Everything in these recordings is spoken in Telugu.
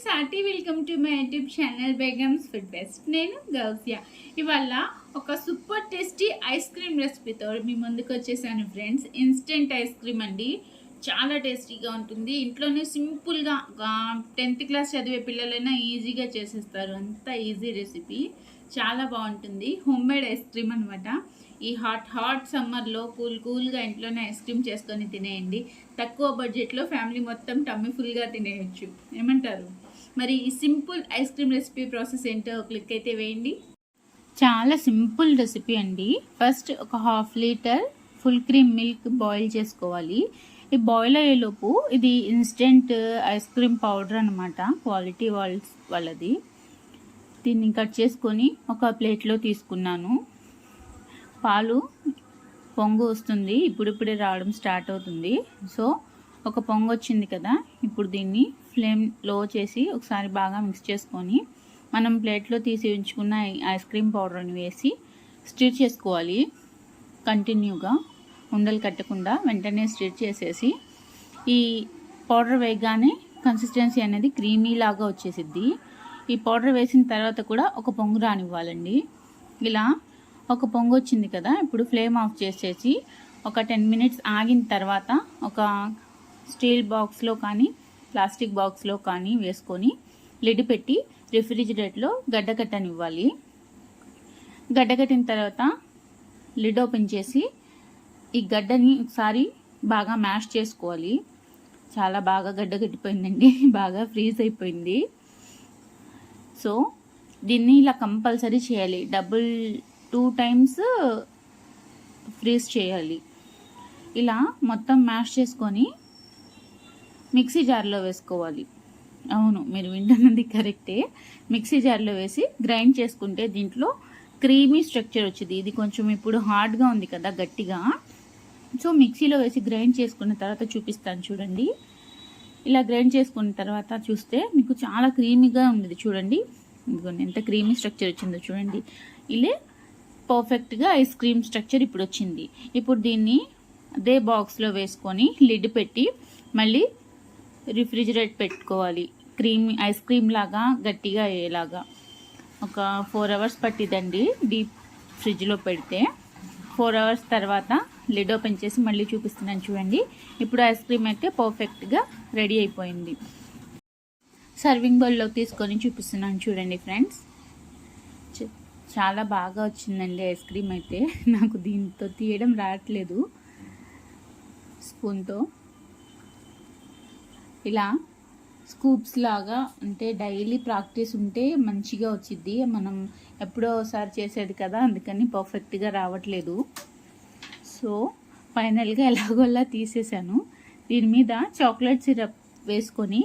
Friends, welcome to my YouTube channel Begums food best. నేను గౌసియా. ఇవాళ ఒక సూపర్ టేస్టీ ఐస్ క్రీమ్ రెసిపీతో మీ ముందుకు వచ్చేసాను ఫ్రెండ్స్. ఇన్స్టెంట్ ఐస్ క్రీమ్ అండి. చాలా టేస్టీగా ఉంటుంది. ఇంట్లోనే సింపుల్గా 10th క్లాస్ చదివే పిల్లలైనా ఈజీగా చేసేస్తారు. అంత ఈజీ రెసిపీ, చాలా బాగుంటుంది. హోమ్ మేడ్ ఐస్ క్రీమ్ అనమాట. ఈ హాట్ సమ్మర్లో కూల్గా ఇంట్లోనే ఐస్ క్రీమ్ చేసుకొని తినేయండి. తక్కువ బడ్జెట్లో ఫ్యామిలీ మొత్తం టమ్మీ ఫుల్గా తినేయచ్చు. ఏమంటారు? మరి ఈ simple ice cream recipe process ఏంటో క్లిక్ అయితే వేయండి. చాలా సింపుల్ రెసిపీ అండి. ఫస్ట్ ఒక 1/2 litre full cream milk boil చేసుకోవాలి. ఈ బాయిల్ అయ్యేలోపు ఇది ఇన్స్టెంట్ ఐస్ క్రీమ్ పౌడర్ అనమాట, క్వాలిటీ వాళ్ళది. దీన్ని కట్ చేసుకొని ఒక ప్లేట్లో తీసుకున్నాను. పాలు పొంగు వస్తుంది, ఇప్పుడిప్పుడే రావడం స్టార్ట్ అవుతుంది. సో ఒక పొంగు వచ్చింది కదా, ఇప్పుడు దీన్ని ఫ్లేమ్ లో చేసి ఒకసారి బాగా మిక్స్ చేసుకొని మనం ప్లేట్లో తీసి ఉంచుకున్న ఐస్ క్రీమ్ పౌడర్ని వేసి స్టిర్ చేసుకోవాలి. కంటిన్యూగా ఉండలు కట్టకుండా వెంటనే స్టిర్ చేసేసి ఈ పౌడర్ వేయగానే కన్సిస్టెన్సీ అనేది క్రీమీ లాగా వచ్చేసిద్ది. ఈ పౌడర్ వేసిన తర్వాత కూడా ఒక పొంగు రానివ్వాలండి. ఇలా ఒక పొంగు వచ్చింది కదా, ఇప్పుడు ఫ్లేమ్ ఆఫ్ చేసేసి ఒక 10 మినిట్స్ ఆగిన తర్వాత ఒక స్టీల్ బాక్స్లో కానీ ప్లాస్టిక్ బాక్స్లో కానీ వేసుకొని లిడ్ పెట్టి రిఫ్రిజిరేటర్లో గడ్డకట్టనివ్వాలి. గడ్డకట్టిన తర్వాత లిడ్ ఓపెన్ చేసి ఈ గడ్డని ఒకసారి బాగా మ్యాష్ చేసుకోవాలి. చాలా బాగా గడ్డకట్టిపోయిందండి, బాగా ఫ్రీజ్ అయిపోయింది. సో దీన్ని ఇలా కంపల్సరీ చేయాలి. 2 టైమ్స్ ఫ్రీజ్ చేయాలి. ఇలా మొత్తం మ్యాష్ చేసుకొని మిక్సీ జార్లో వేసుకోవాలి. అవును, మీరు వింటున్నది కరెక్టే. మిక్సీ జార్లో వేసి గ్రైండ్ చేసుకుంటే దీంట్లో క్రీమీ స్ట్రక్చర్ వచ్చింది. ఇది కొంచెం ఇప్పుడు హార్డ్గా ఉంది కదా, గట్టిగా. సో మిక్సీలో వేసి గ్రైండ్ చేసుకున్న తర్వాత చూపిస్తాను చూడండి. ఇలా గ్రైండ్ చేసుకున్న తర్వాత చూస్తే మీకు చాలా క్రీమీగా ఉంది చూడండి. ఇదిగోండి ఎంత క్రీమీ స్ట్రక్చర్ వచ్చిందో చూడండి. ఇలా పర్ఫెక్ట్గా ఐస్ క్రీమ్ స్ట్రక్చర్ ఇప్పుడు వచ్చింది. ఇప్పుడు దీన్ని అదే బాక్స్లో వేసుకొని లిడ్ పెట్టి మళ్ళీ రిఫ్రిజిరేట్ పెట్టుకోవాలి. ఐస్ క్రీమ్ లాగా గట్టిగా అయ్యేలాగా. ఒక 4 అవర్స్ పట్టిద్దండి డీప్ ఫ్రిడ్జ్లో పెడితే. 4 అవర్స్ తర్వాత లిడ్ ఓపెన్ చేసి మళ్ళీ చూపిస్తున్నాను చూడండి. ఇప్పుడు ఐస్ క్రీమ్ అయితే పర్ఫెక్ట్గా రెడీ అయిపోయింది. సర్వింగ్ బౌల్లో తీసుకొని చూపిస్తున్నాను చూడండి ఫ్రెండ్స్. చాలా బాగా వచ్చిందండి ఐస్ క్రీమ్ అయితే. నాకు దీంతో తీయడం రావట్లేదు, స్పూన్తో. ఇలా స్కూప్స్ లాగా అంటే డైలీ ప్రాక్టీస్ ఉంటే మంచిగా వచ్చిద్ది. మనం ఎప్పుడో ఒకసారి చేసేది కదా, అందుకని పర్ఫెక్ట్గా రావట్లేదు. సో ఫైనల్గా ఎలాగోలా తీసేసాను. దీని మీద చాక్లెట్ సిరప్ వేసుకొని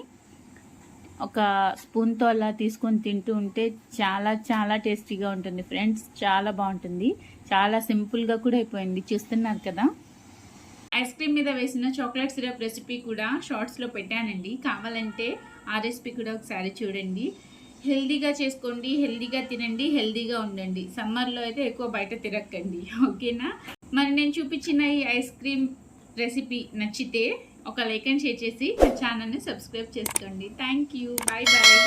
ఒక స్పూన్తో అలా తీసుకొని తింటూ ఉంటే చాలా చాలా టేస్టీగా ఉంటుంది ఫ్రెండ్స్. చాలా బాగుంటుంది. చాలా సింపుల్గా కూడా అయిపోయింది, చూస్తున్నారు కదా. ఐస్ క్రీమ్ మీద వేసిన చాక్లెట్ సిరప్ రెసిపీ కూడా షార్ట్స్లో పెట్టానండి. కావాలంటే ఆ రెసిపీ కూడా ఒకసారి చూడండి. హెల్దీగా చేసుకోండి, హెల్దీగా తినండి, హెల్దీగా ఉండండి. సమ్మర్లో అయితే ఎక్కువ బయట తిరగకండి, ఓకేనా? మరి నేను చూపించిన ఈ ఐస్ క్రీమ్ రెసిపీ నచ్చితే ఒక లైక్ అండ్ షేర్ చేసి నా ఛానల్ని సబ్స్క్రైబ్ చేసుకోండి. Thank you. Bye bye.